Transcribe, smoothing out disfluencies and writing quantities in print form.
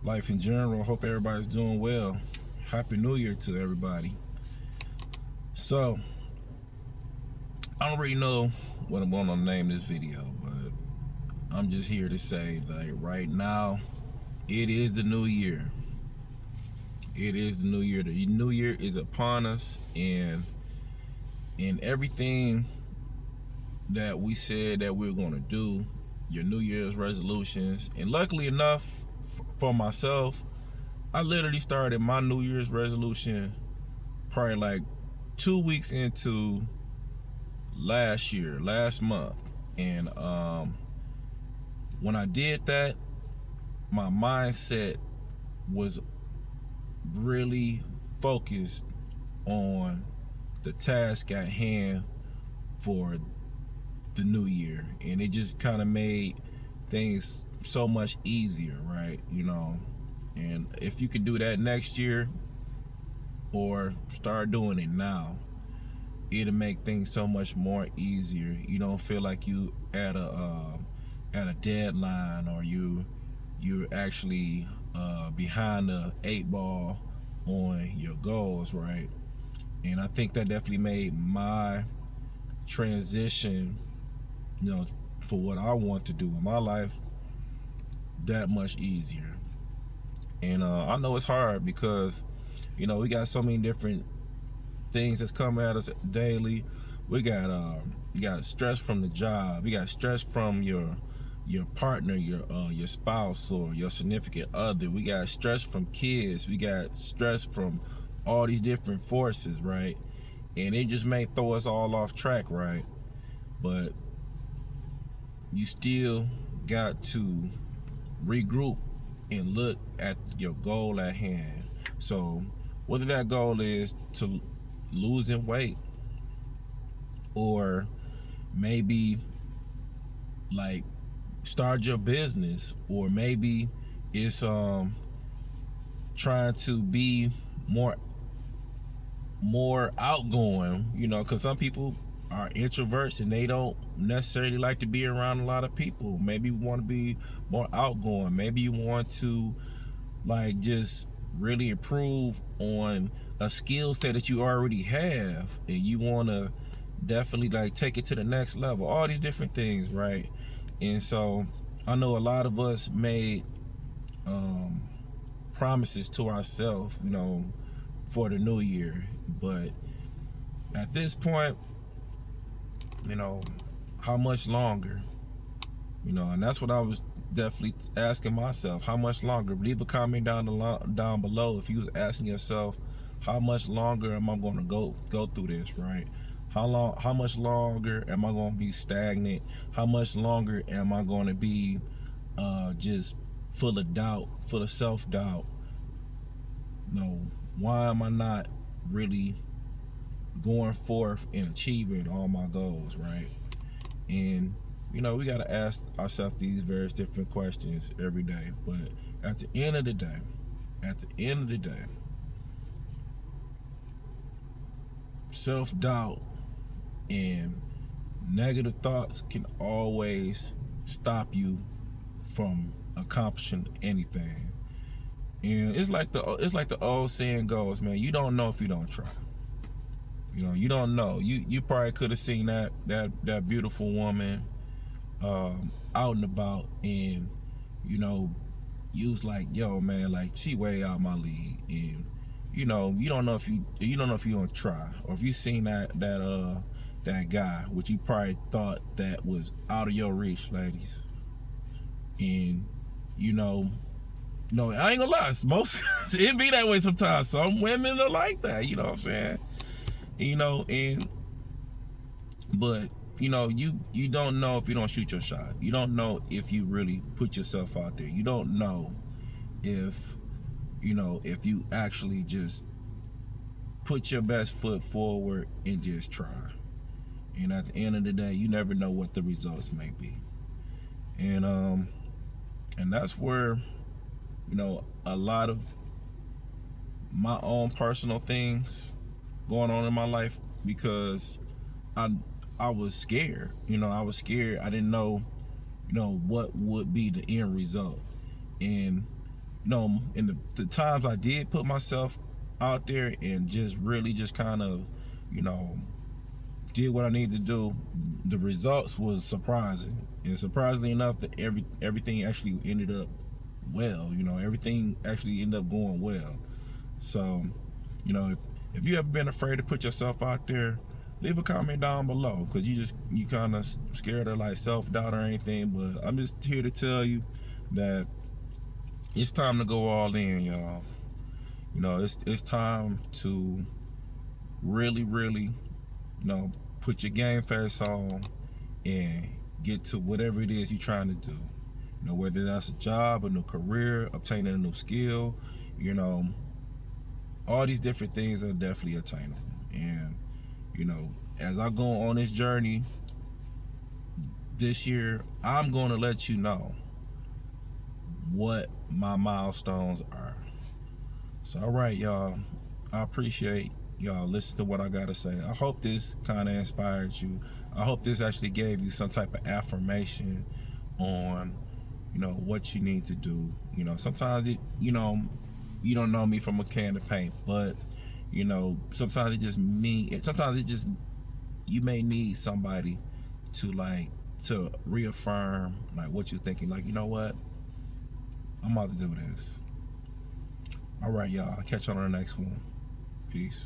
life in general. Hope everybody's doing well. Happy New Year to everybody. So, I don't really know what I'm going to name this video, but I'm just here to say, like, right now, it is the new year. It is the new year. The new year is upon us, and everything that we said that we are going to do, your New Year's resolutions, and luckily enough for myself, I literally started my New Year's resolution probably like 2 weeks into last month. And when I did that, my mindset was really focused on the task at hand for the new year, and it just kind of made things so much easier, right? And if you can do that next year or start doing it now, it'll make things so much more easier. You don't feel like you at a deadline, or you're actually behind the 8 ball on your goals, right? And I think that definitely made my transition, for what I want to do in my life, that much easier. And I know it's hard because, we got so many different things that's coming at us daily. We got you got stress from the job. You got stress from your partner, your spouse, or your significant other. We got stress from kids. We got stress from all these different forces, right? And it just may throw us all off track, right? But you still got to regroup and look at your goal at hand. So whether that goal is to losing weight, or maybe like start your business, or maybe it's trying to be more outgoing, because some people are introverts and they don't necessarily like to be around a lot of people. Maybe you want to be more outgoing. Maybe you want to like just really improve on a skill set that you already have, and you want to definitely like take it to the next level. All these different things, right? And so I know a lot of us made promises to ourselves, for the new year. But at this point, how much longer? And that's what I was definitely asking myself. How much longer? Leave a comment down below if you was asking yourself, how much longer am I going to go through this, right? How much longer am I going to be stagnant? How much longer am I going to be just full of doubt, full of self-doubt? Why am I not really going forth and achieving all my goals, right? And we got to ask ourselves these various different questions every day. But at the end of the day, self-doubt and negative thoughts can always stop you from accomplishing anything. And it's like the old saying goes, man, you don't know if you don't try. You don't know. You probably could have seen that beautiful woman out and about, and you was like, yo, man, like, she way out my league. And you don't know if you don't try, or if you seen that guy, which you probably thought that was out of your reach, ladies. And no, I ain't gonna lie, most it be that way sometimes. Some women are like that, you know what I'm saying? But you don't know if you don't shoot your shot. You don't know if you really put yourself out there. You don't know if you actually just put your best foot forward and just try. And at the end of the day, you never know what the results may be. And that's where a lot of my own personal things going on in my life, because I was scared. I was scared. I didn't know what would be the end result. And in the times I did put myself out there and just really just kind of, you know, did what I needed to do, the results was surprising. And surprisingly enough, that everything actually ended up well. You know, everything actually ended up going well. So, you know, if you ever been afraid to put yourself out there, leave a comment down below, because you kind of scared of like self-doubt or anything. But I'm just here to tell you that it's time to go all in, y'all. You know, it's time to really, really, you know, put your game face on and get to whatever it is you're trying to do. You know, whether that's a job, a new career, obtaining a new skill, you know, all these different things are definitely attainable. And, you know, as I go on this journey this year, I'm going to let you know what my milestones are. So, all right, y'all. I appreciate y'all listen to what I gotta say. I hope this kind of inspired you. I hope this actually gave you some type of affirmation on, you know, what you need to do. You know, sometimes you know, you don't know me from a can of paint, but you know, sometimes it just you may need somebody to reaffirm like what you're thinking. Like, you know what, I'm about to do this. All right, y'all. I'll catch you on the next one. Peace.